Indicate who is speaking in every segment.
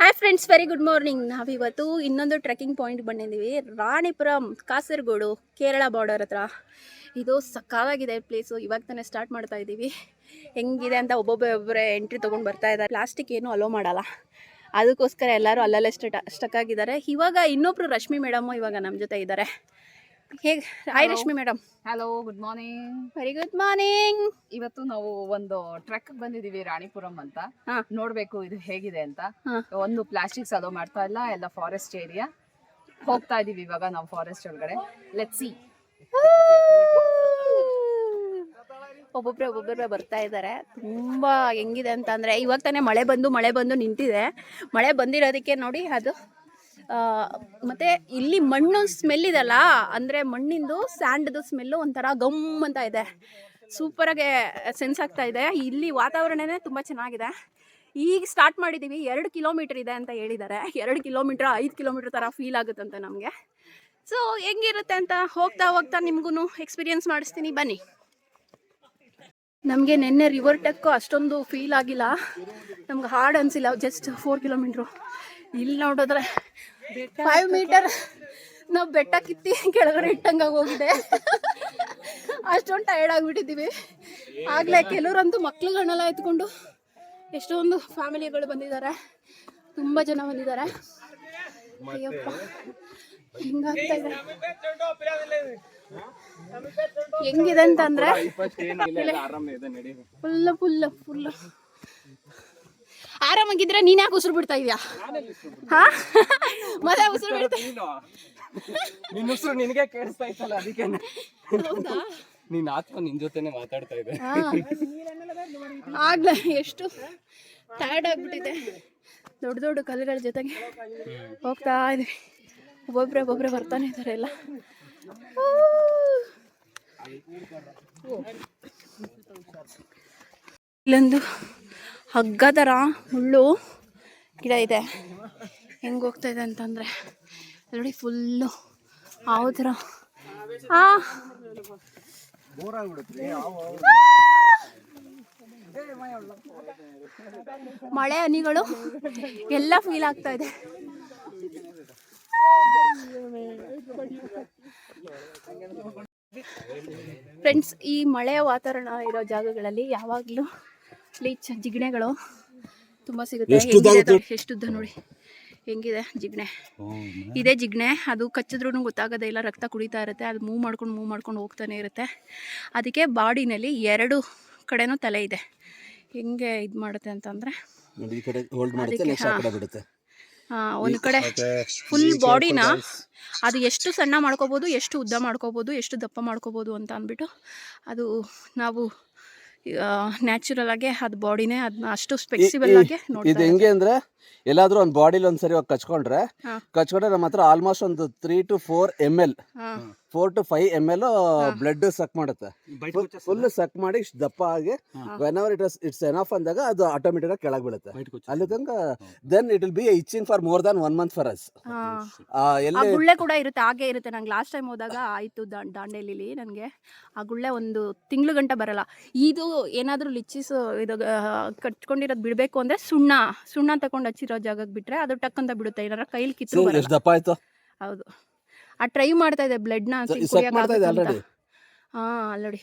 Speaker 1: Hi friends, very good morning. ನಾವಿವತ್ತು ಇನ್ನೊಂದು trekking point ಬಂದಿದ್ದೀವಿ. ರಾಣಿಪುರಂ, ಕಾಸರಗೋಡು, ಕೇರಳ ಬಾರ್ಡರ್ ಹತ್ರ. ಇದು ಸಕ್ಕತ್ತಾಗಿದೆ ಪ್ಲೇಸು. ಇವಾಗ ತಾನೇ ಸ್ಟಾರ್ಟ್ ಮಾಡ್ತಾ ಇದ್ದೀವಿ. ಹೆಂಗಿದೆ ಅಂತ ಒಬ್ಬೊಬ್ಬರೇ ಎಂಟ್ರಿ ತೊಗೊಂಡು ಬರ್ತಾ ಇದ್ದಾರೆ. ಪ್ಲಾಸ್ಟಿಕ್ ಏನೂ ಅಲೋ ಮಾಡಲ್ಲ, ಅದಕ್ಕೋಸ್ಕರ ಎಲ್ಲರೂ ಅಲ್ಲಲ್ಲೇ ಸ್ಟಕ್ ಆಗಿದ್ದಾರೆ. ಇವಾಗ ಇನ್ನೊಬ್ರು ರಶ್ಮಿ ಮೇಡಮ್ಮು ಇವಾಗ ನಮ್ಮ ಜೊತೆ ಇದ್ದಾರೆ. ಹೇಗೆ? Hi Rashmi madam.
Speaker 2: Hello, good morning.
Speaker 1: Very good morning.
Speaker 2: ಇವತ್ತು ನಾವು ಒಂದು ಟ್ರೆಕ್ ಬಂದಿದೀವಿ, ರಾಣಿಪುರಂ ಅಂತ. ನೋಡ್ಬೇಕು ಇದು ಹೇಗಿದೆ ಅಂತ. ಒಂದು ಪ್ಲಾಸ್ಟಿಕ್ಸ್ ಅಲೋ ಮಾಡ್ತಾ ಇಲ್ಲ, ಎಲ್ಲ ಫಾರೆಸ್ಟ್ ಏರಿಯಾ. ಹೋಗ್ತಾ ಇದೀವಿ ಇವಾಗ ನಾವು ಫಾರೆಸ್ಟ್ ಒಳಗಡೆ. Let's see.
Speaker 1: ಒಬ್ಬೊಬ್ಬರೇ ಬರ್ತಾ ಇದ್ದಾರೆ. ತುಂಬ ಹೆಂಗಿದೆ ಅಂತ ಅಂದರೆ, ಇವಾಗ ತಾನೇ ಮಳೆ ಬಂದು ನಿಂತಿದೆ. ಮಳೆ ಬಂದಿರೋದಕ್ಕೆ ನೋಡಿ ಅದು. ಮತ್ತು ಇಲ್ಲಿ ಮಣ್ಣು ಸ್ಮೆಲ್ ಇದಲ್ಲ, ಅಂದರೆ ಮಣ್ಣಿಂದು ಸ್ಯಾಂಡ್ದು ಸ್ಮೆಲ್ಲು ಒಂಥರ ಗಮ್ ಅಂತ ಇದೆ. ಸೂಪರಾಗೆ ಸೆನ್ಸ್ ಆಗ್ತಾ ಇದೆ. ಇಲ್ಲಿ ವಾತಾವರಣನೇ ತುಂಬ ಚೆನ್ನಾಗಿದೆ. ಈಗ ಸ್ಟಾರ್ಟ್ ಮಾಡಿದ್ದೀವಿ. 2 ಕಿಲೋಮೀಟ್ರ್ ಇದೆ ಅಂತ ಹೇಳಿದ್ದಾರೆ. 2 ಕಿಲೋಮೀಟ್ರ್ 5 ಕಿಲೋಮೀಟ್ರ್ ಥರ ಫೀಲ್ ಆಗುತ್ತಂತೆ ನಮಗೆ. ಸೊ ಹೆಂಗಿರುತ್ತೆ ಅಂತ ಹೋಗ್ತಾ ನಿಮಗೂ ಎಕ್ಸ್ಪೀರಿಯನ್ಸ್ ಮಾಡಿಸ್ತೀನಿ, ಬನ್ನಿ. ನಮಗೆ ನಿನ್ನೆ ರಿವರ್ ಟೆಕ್ಕು ಅಷ್ಟೊಂದು ಫೀಲ್ ಆಗಿಲ್ಲ, ನಮ್ಗೆ ಹಾರ್ಡ್ ಅನಿಸಿಲ್ಲ. Just 4 kilometre. ಇಲ್ಲಿ ನೋಡಿದ್ರೆ 5 ಮೀಟರ್ ನಾವು ಬೆಟ್ಟ ಕಿತ್ತಿ ಕೆಳಗಡೆ ಇಟ್ಟಂಗೆ ಹೋಗಿದೆ. ಅಷ್ಟೊಂದು ಟಯರ್ಡ್ ಆಗಿಬಿಟ್ಟಿದ್ದೀವಿ. ಆಗಲೇ ಕೆಲವರಂತೂ ಮಕ್ಳುಗಳನ್ನೆಲ್ಲ ಎತ್ಕೊಂಡು ಎಷ್ಟೊಂದು ಫ್ಯಾಮಿಲಿಗಳು ಬಂದಿದ್ದಾರೆ, ತುಂಬ ಜನ ಬಂದಿದ್ದಾರೆ. ಅಯ್ಯಪ್ಪ, ಹಿಂಗಾಗ್ತಾ ಇದೆ. ಹೆಂಗಿದೆ ಅಂತಂದ್ರೆ ಫುಲ್ ಆರಾಮಾಗಿದ್ರೆ ನೀನ್ ಯಾಕೆ ಉಸಿರು ಬಿಡ್ತಾ ಇದೀಯಾ? ಮತ್ತೆ ಉಸಿರು ಬಿಡ್ತಾ
Speaker 3: ನಿನ್ನ ಉಸಿರು ನಿನಗೆ ಕೇಳಿಸ್ತಾ ಇತ್ತಲ್ಲ, ಅದಕ್ಕೆ ನೀನ್ ಆತ್ಮ ನಿನ್ ಜೊತೆನೆ ಮಾತಾಡ್ತಾ ಇದೆ.
Speaker 1: ಆಗ್ಲೇ ಎಷ್ಟು ಟಯರ್ಡ್ ಆಗ್ಬಿಟ್ಟಿದೆ. ದೊಡ್ಡ ಕಲ್ಲುಗಳ ಜೊತೆಗೆ ಹೋಗ್ತಾ ಇದೀವಿ. ಒಬ್ಬೊಬ್ರೆ ಬರ್ತಾನೆ ಇದ್ದಾರೆ ಎಲ್ಲ. ಇಲ್ಲೊಂದು ಹಗ್ಗ ಥರ ಮುಳ್ಳು ಗಿಡ ಇದೆ. ಹೆಂಗೆ ಹೋಗ್ತಾ ಇದೆ ಅಂತಂದರೆ ನೋಡಿ, ಫುಲ್ಲು ಯಾವ ಥರ ಮಳೆ ಹನಿಗಳು ಎಲ್ಲ ಫೀಲ್ ಆಗ್ತಾ ಇದೆ. ಫ್ರೆಂಡ್ಸ್, ಈ ಮಳೆಯ ವಾತಾವರಣ ಇರೋ ಜಾಗಗಳಲ್ಲಿ ಯಾವಾಗಲೂ ಜಿಗಣೆಗಳು ತುಂಬ ಸಿಗುತ್ತೆ. ಎಷ್ಟು ಉದ್ದ ನೋಡಿ, ಹೆಂಗಿದೆ ಜಿಗಣೆ. ಇದೇ ಜಿಗಣೆ. ಅದು ಕಚ್ಚಿದ್ರೂ ಗೊತ್ತಾಗೋದೇ ಇಲ್ಲ, ರಕ್ತ ಕುಡಿತಾ ಇರುತ್ತೆ. ಅದು ಮೂವ್ ಮಾಡ್ಕೊಂಡು ಹೋಗ್ತಾನೆ ಇರುತ್ತೆ. ಅದಕ್ಕೆ ಬಾಡಿನಲ್ಲಿ 2 ಕಡೆನೂ ತಲೆ ಇದೆ. ಹೆಂಗೆ ಇದು ಮಾಡುತ್ತೆ ಅಂತಂದರೆ, ಒಂದು ಕಡೆ ಫುಲ್ ಬಾಡಿನ ಅದು ಎಷ್ಟು ಸಣ್ಣ ಮಾಡ್ಕೋಬೋದು, ಎಷ್ಟು ಉದ್ದ ಮಾಡ್ಕೋಬೋದು, ಎಷ್ಟು ದಪ್ಪ ಮಾಡ್ಕೋಬೋದು ಅಂತ ಅಂದ್ಬಿಟ್ಟು ಅದು ನಾವು ನ್ಯಾಚುರಲ್ ಆಗಿ ಅದು ಬಾಡಿನೇ ಅದನ್ನ ಅಷ್ಟು ಫ್ಲೆಕ್ಸಿಬಲ್ ಆಗಿ ನೋಡಿ.
Speaker 3: ಇದು ಹೆಂಗೆ ಅಂದ್ರೆ, ಎಲ್ಲಾದ್ರೂ ಒಂದು ಬಾಡಿಲಿ ಒಂದ್ಸರಿ ಕಚ್ಕೊಂಡ್ರೆ ನಮ್ಮ ಹತ್ರ ಆಲ್ಮೋಸ್ಟ್ ಒಂದು 3 to 4 ml 4 to 5 ml blood ಸಕ್ ಮಾಡುತ್ತೆ. ಫುಲ್ ಸಕ್ ಮಾಡಿ ದಪ್ಪ ಆಗಿ ವೆನ್ ಎವರ್ ಇಟ್ಸ್ ಎನಫ್ ಅಂದಾಗ ಅದು ಆಟೋಮೆಟಿಕ್ ಆಗಿ ಕೆಳಗೆ ಬೀಳುತ್ತೆ. ಅಲ್ಲಿ ತನಕ then it will be itching for more than 1 month for us.
Speaker 1: ಗುಳ್ಳೆ ಕೂಡ ಇರುತ್ತೆ, ಹಾಗೆ ಇರುತ್ತೆ. ನಂಗೆ ಲಾಸ್ಟ್ ಟೈಮ್ ಹೋದಾಗ ಆಯ್ತು ದಾಂಡೇಲಿಲಿ, ನನಗೆ ಆ ಗುಳ್ಳೆ 1 ತಿಂಗಳು ಗಂಟ ಬರಲ್ಲ. ಇದು ಏನಾದರೂ ಲಿಚ್ಚಿಸ್ ಇದು ಕಟ್ಕೊಂಡಿರೋದು ಬಿಡಬೇಕು ಅಂದರೆ ಸುಣ್ಣ ತಗೊಂಡು ಹಚ್ಚಿರೋ ಜಾಗಕ್ಕೆ ಬಿಟ್ರೆ ಅದು ಟಕ್ ಅಂತ ಬಿಡುತ್ತೆ. ಏನಾರ ಕೈಲಿ ಕಿತ್ತು
Speaker 3: ದಪ್ಪ ಆಯ್ತು.
Speaker 1: ಹೌದು, ಆ ಟ್ರೈ ಮಾಡ್ತಾ ಇದೆ ಬ್ಲಡ್ನ ಆಲ್ರೆಡಿ.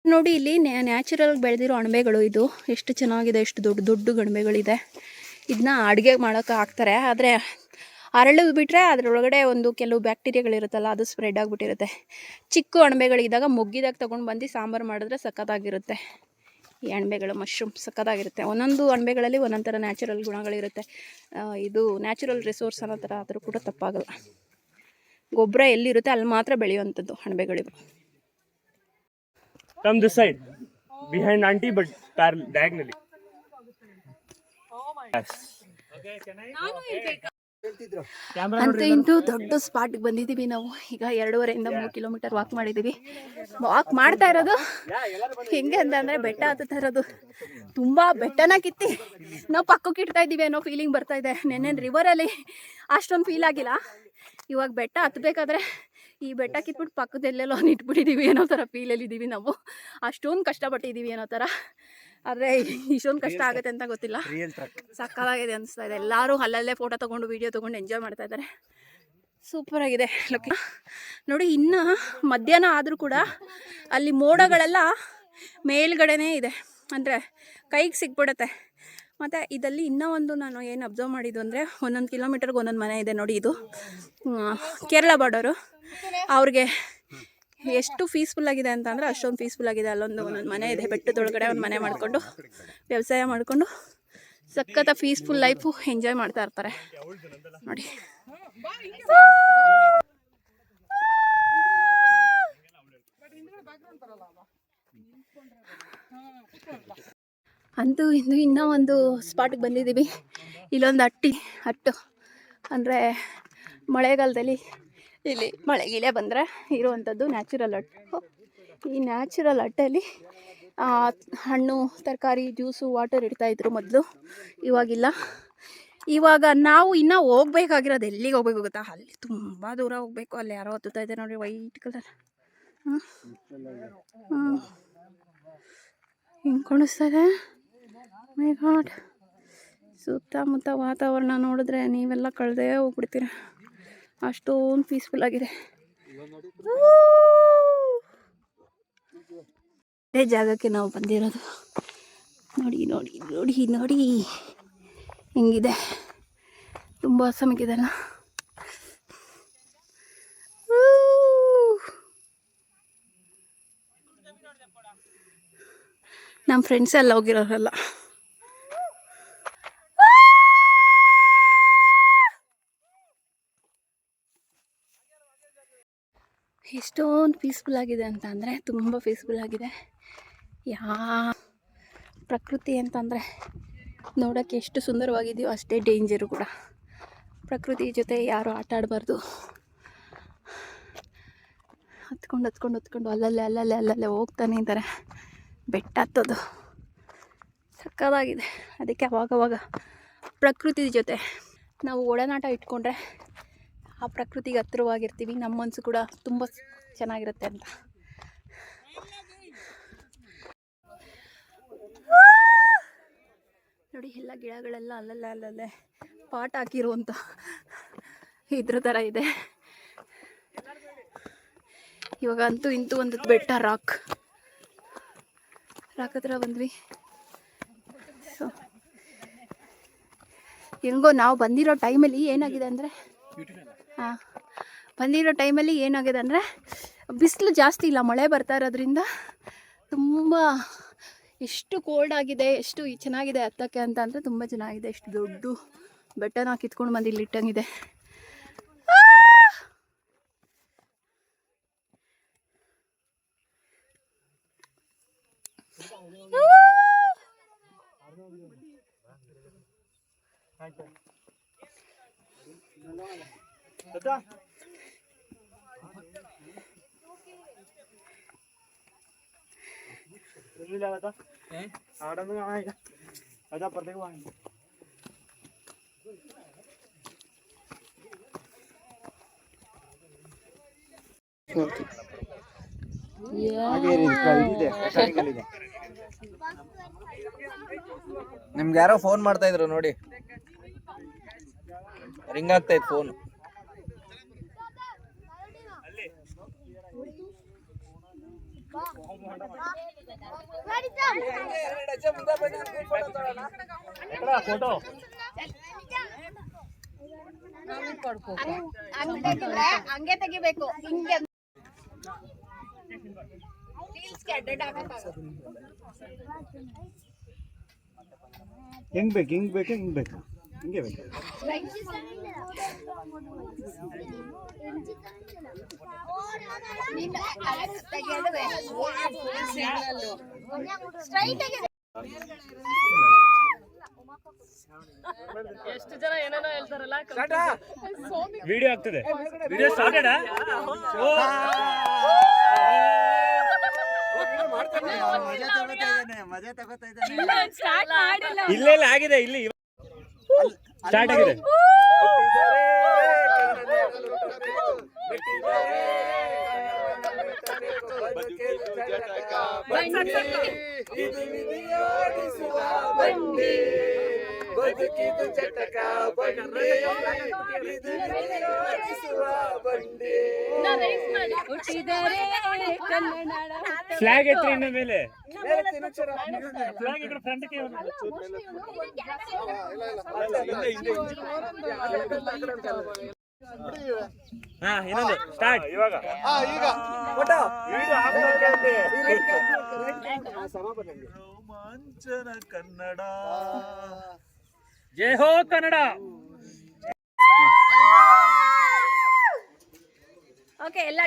Speaker 1: ನೋಡಿ, ಇಲ್ಲಿ ನ್ಯಾಚುರಲ್ ಬೆಳೆದಿರೋ ಅಣಬೆಗಳು. ಇದು ಎಷ್ಟು ಚೆನ್ನಾಗಿದೆ, ಎಷ್ಟು ದೊಡ್ಡ ಅಣಬೆಗಳಿದೆ. ಇದನ್ನ ಅಡುಗೆ ಮಾಡೋಕೆ ಹಾಕ್ತಾರೆ. ಆದರೆ ಅರಳು ಬಿಟ್ಟರೆ ಅದರೊಳಗಡೆ ಕೆಲವು ಬ್ಯಾಕ್ಟೀರಿಯಾಗಳಿರುತ್ತಲ್ಲ, ಅದು ಸ್ಪ್ರೆಡ್ ಆಗಿಬಿಟ್ಟಿರುತ್ತೆ. ಚಿಕ್ಕ ಅಣಬೆಗಳಿದ್ದಾಗ ಮೊಗ್ಗಿದಾಗ ತೊಗೊಂಡು ಬಂದು ಸಾಂಬಾರು ಮಾಡಿದ್ರೆ ಸಖತ್ತಾಗಿರುತ್ತೆ. ಈ ಅಣಬೆಗಳು ಮಶ್ರೂಮ್ ಸಖತ್ತಾಗಿರುತ್ತೆ. ಒಂದೊಂದು ಅಣಬೆಗಳಲ್ಲಿ ಒಂದೊಂದು ಥರ ನ್ಯಾಚುರಲ್ ಗುಣಗಳಿರುತ್ತೆ. ಇದು ನ್ಯಾಚುರಲ್ ರಿಸೋರ್ಸ್ ಅನ್ನೋ ಥರ ಆದರೂ ಕೂಡ ತಪ್ಪಾಗಲ್ಲ. ಗೊಬ್ಬರ ಎಲ್ಲಿರುತ್ತೆ ಅಲ್ಲಿ ಮಾತ್ರ ಬೆಳೆಯುವಂಥದ್ದು ಅಣಬೆಗಳಿವು.
Speaker 4: Come this side, behind auntie, but diagonally.
Speaker 1: ಅಂತೂ ಇಂತೂ ದೊಡ್ಡ ಸ್ಪಾಟ್ಗೆ ಬಂದಿದ್ದೀವಿ ನಾವು. ಈಗ 2.5 3 ಕಿಲೋಮೀಟರ್ ವಾಕ್ ಮಾಡಿದ್ದೀವಿ. ವಾಕ್ ಮಾಡ್ತಾ ಇರೋದು ಹೆಂಗೆ ಅಂತಂದರೆ, ಬೆಟ್ಟ ಹತ್ತುತ್ತಾ ಇರೋದು. ತುಂಬ ಬೆಟ್ಟನ ಕಿತ್ತಿ ನಾವು ಪಕ್ಕಕ್ಕೆ ಇಡ್ತಾ ಇದ್ದೀವಿ ಅನ್ನೋ ಫೀಲಿಂಗ್ ಬರ್ತಾ ಇದೆ. ನೆನ್ನೆ ರಿವರಲ್ಲಿ ಅಷ್ಟೊಂದು ಫೀಲ್ ಆಗಿಲ್ಲ. ಇವಾಗ ಬೆಟ್ಟ ಹತ್ತಬೇಕಾದ್ರೆ ಈ ಬೆಟ್ಟ ಕಿತ್ಬಿಟ್ಟು ಪಕ್ಕದೆಲ್ಲೆಲ್ಲೋ ಇಟ್ಬಿಟ್ಟಿದ್ದೀವಿ ಅನ್ನೋ ಥರ ಫೀಲಲ್ಲಿದ್ದೀವಿ ನಾವು. ಅಷ್ಟೊಂದು ಕಷ್ಟಪಟ್ಟಿದ್ದೀವಿ ಅನ್ನೋ ಥರ. ಆದರೆ ಇಷ್ಟೊಂದು ಕಷ್ಟ ಆಗುತ್ತೆ ಅಂತ ಗೊತ್ತಿಲ್ಲ. ಸಕ್ಕತ್ತಾಗಿದೆ ಅನಿಸ್ತಾ ಇದೆ. ಎಲ್ಲರೂ ಅಲ್ಲಲ್ಲೇ ಫೋಟೋ ತೊಗೊಂಡು ವೀಡಿಯೋ ತೊಗೊಂಡು ಎಂಜಾಯ್ ಮಾಡ್ತಾ ಇದ್ದಾರೆ. ಸೂಪರಾಗಿದೆ ಲೊಕೇ. ನೋಡಿ, ಇನ್ನು ಮಧ್ಯಾಹ್ನ ಆದರೂ ಕೂಡ ಅಲ್ಲಿ ಮೋಡಗಳೆಲ್ಲ ಮೇಲ್ಗಡೆನೇ ಇದೆ, ಅಂದರೆ ಕೈಗೆ ಸಿಕ್ಬಿಡುತ್ತೆ. ಮತ್ತು ಇದಲ್ಲಿ ಇನ್ನೂ ಒಂದು ನಾನು ಏನು ಅಬ್ಸರ್ವ್ ಮಾಡಿದ್ದು ಅಂದರೆ, ಒಂದೊಂದು ಕಿಲೋಮೀಟರ್ಗೆ ಒಂದೊಂದು ಮನೆ ಇದೆ ನೋಡಿ. ಇದು ಕೇರಳ ಬಾರ್ಡರು. ಅವ್ರಿಗೆ ಎಷ್ಟು ಪೀಸ್ಫುಲ್ ಆಗಿದೆ ಅಂತ ಅಂದರೆ ಅಷ್ಟೊಂದು ಪೀಸ್ಫುಲ್ ಆಗಿದೆ. ಒಂದೊಂದು ಮನೆ ಇದೆ, ಬೆಟ್ಟದೊಳಗಡೆ ಒಂದು ಮನೆ ಮಾಡಿಕೊಂಡು ವ್ಯವಸಾಯ ಮಾಡಿಕೊಂಡು ಸಖತ್ತ ಪೀಸ್ಫುಲ್ ಲೈಫು ಎಂಜಾಯ್ ಮಾಡ್ತಾ ಇರ್ತಾರೆ ನೋಡಿ. ಅಂತೂ ಇಂದು ಇನ್ನೂ ಒಂದು ಸ್ಪಾಟಿಗೆ ಬಂದಿದ್ದೀವಿ. ಇಲ್ಲೊಂದು ಹಟ್ಟು ಅಂದರೆ ಮಳೆಗಾಲದಲ್ಲಿ ಇಲ್ಲಿ ಮಳೆ ಗಿಳೆ ಬಂದರೆ ಇರುವಂಥದ್ದು ನ್ಯಾಚುರಲ್ ಹಟ್ಟು. ಈ ನ್ಯಾಚುರಲ್ ಹಟ್ಟಲ್ಲಿ ಹಣ್ಣು, ತರಕಾರಿ, ಜ್ಯೂಸು, ವಾಟರ್ ಇಡ್ತಾಯಿದ್ರು ಮೊದಲು. ಇವಾಗಿಲ್ಲ. ಇವಾಗ ನಾವು ಇನ್ನೂ ಹೋಗ್ಬೇಕಾಗಿರೋದು ಎಲ್ಲಿಗೆ ಹೋಗ್ಬೇಕು ಗೊತ್ತಾ? ಅಲ್ಲಿ ತುಂಬ ದೂರ ಹೋಗಬೇಕು. ಅಲ್ಲಿ ಯಾರೋ ಹತ್ತುತ್ತಾ ಇದೆ ನೋಡಿ, ವೈಟ್ ಕಲರ್. ಹಿಂಗೆ ಕಾಣಿಸ್ತಾ ಇದೆ. ಮೈ ಗಾಡ್, ಸುತ್ತಮುತ್ತ ವಾತಾವರಣ ನೋಡಿದ್ರೆ ನೀವೆಲ್ಲ ಕಳೆದೇ ಹೋಗ್ಬಿಡ್ತೀರ, ಅಷ್ಟೊಂದು ಪೀಸ್ಫುಲ್ ಆಗಿದೆ. ಅದೇ ಜಾಗಕ್ಕೆ ನಾವು ಬಂದಿರೋದು. ನೋಡಿ ನೋಡಿ ನೋಡಿ ನೋಡಿ ಹೆಂಗಿದೆ, ತುಂಬ ಸಮಯಕ್ಕಿದೆಲ್ಲ. ನಮ್ಮ ಫ್ರೆಂಡ್ಸ್ ಎಲ್ಲ ಹೋಗಿರೋರಲ್ಲ. ಎಷ್ಟೊಂದು ಪೀಸ್ಫುಲ್ ಆಗಿದೆ ಅಂತ ಅಂದರೆ ತುಂಬ ಪೀಸ್ಫುಲ್ ಆಗಿದೆ. ಪ್ರಕೃತಿ ಅಂತಂದರೆ ನೋಡೋಕ್ಕೆ ಎಷ್ಟು ಸುಂದರವಾಗಿದೆಯೋ ಅಷ್ಟೇ ಡೇಂಜರು ಕೂಡ. ಪ್ರಕೃತಿ ಜೊತೆ ಯಾರು ಆಟ ಆಡಬಾರ್ದು. ಹತ್ಕೊಂಡು ಅಲ್ಲಲ್ಲೇ ಹೋಗ್ತಾನೆ ಇದ್ದಾರೆ. ಬೆಟ್ಟ ಹತ್ತೋದು ಸಕ್ಕತ್ತಾಗಿದೆ. ಅದಕ್ಕೆ ಅವಾಗವಾಗ ಪ್ರಕೃತಿ ಜೊತೆ ನಾವು ಒಡನಾಟ ಇಟ್ಕೊಂಡ್ರೆ ಆ ಪ್ರಕೃತಿಗೆ ಹತ್ತಿರವಾಗಿರ್ತೀವಿ. ನಮ್ಮ ಮನಸ್ಸು ಕೂಡ ತುಂಬ ಚೆನ್ನಾಗಿರುತ್ತೆ ಅಂತ. ನೋಡಿ, ಎಲ್ಲ ಗಿಡಗಳೆಲ್ಲ ಅಲ್ಲಲ್ಲೇ ಪಾಟ್ ಹಾಕಿರುವಂಥ ಇದ್ರ ಥರ ಇದೆ. ಇವಾಗ ಅಂತೂ ಇಂತೂ ಒಂದು ಬೆಟ್ಟ ರಾಕ್ ಹತ್ರ ಬಂದ್ವಿ. ಸೊ ಹೆಂಗೋ ನಾವು ಬಂದಿರೋ ಟೈಮಲ್ಲಿ ಏನಾಗಿದೆ ಅಂದರೆ ಬಿಸಿಲು ಜಾಸ್ತಿ ಇಲ್ಲ, ಮಳೆ ಬರ್ತಾ ಇರೋದ್ರಿಂದ ತುಂಬ ಎಷ್ಟು ಕೋಲ್ಡ್ ಆಗಿದೆ, ಎಷ್ಟು ಚೆನ್ನಾಗಿದೆ ಹತ್ತಕ್ಕೆ ಅಂತ ಅಂದರೆ ತುಂಬ ಚೆನ್ನಾಗಿದೆ. ಎಷ್ಟು ದೊಡ್ಡ ಬೆಟ್ಟನ ಕಿತ್ಕೊಂಡು ಬಂದು ಇಲ್ಲಿ ಇಟ್ಟಂಗಿದೆ.
Speaker 5: ನಿಮ್ಗೆ ಯಾರೋ ಫೋನ್ ಮಾಡ್ತಾ ಇದ್ರು ನೋಡಿ, ರಿಂಗ್ ಆಗ್ತಾ ಇತ್ತು ಫೋನ್.
Speaker 1: ಹಂಗೆ ತೆಗಿಬೇಕು, ಹಿಂಗೆ
Speaker 6: ಹೆಂಗ್ ಬೇಕು ಹಿಂಗೆ ಬೇಕು ಹಿಂಗೆ ಬೇಕು.
Speaker 2: ಎಷ್ಟು ಜನ ಏನೇನೋ ಹೇಳ್ತಾರಲ್ಲ.
Speaker 4: ವಿಡಿಯೋ ಆಗ್ತದೆ. Video started. ಇಲ್ಲೇ ಆಗಿದೆ, ಇಲ್ಲಿ ಸ್ಟಾರ್ಟ್ ಆಗಿದೆ.
Speaker 3: ಇದು ವಿಧಿಯೋಡಿಸುವ ಬಂಡಿ ಬದುಕಿದು ಚಟಕ ಬಂಡಿ ಇದು ವಿಧಿಯೋಡಿಸುವ ಬಂಡಿ
Speaker 4: ಫ್ಲಾಗ್ ಎತ್ರಿ ಇನ್ನ ಮೇಲೆ ಫ್ಲಾಗ್ ಇದ್ರ ಫ್ರಂಟ್ಗೆ ಹಾ ಇನ್ನೊಂದು ಸ್ಟಾರ್ಟ್ ಇವಾಗ
Speaker 3: ಈಗ ಫೋಟೋ
Speaker 6: ರೋಮಾಂಚನ ಕನ್ನಡ
Speaker 4: ಜೈ ಹೋ ಕನ್ನಡ.
Speaker 1: ಓಕೆ ಎಲ್ಲ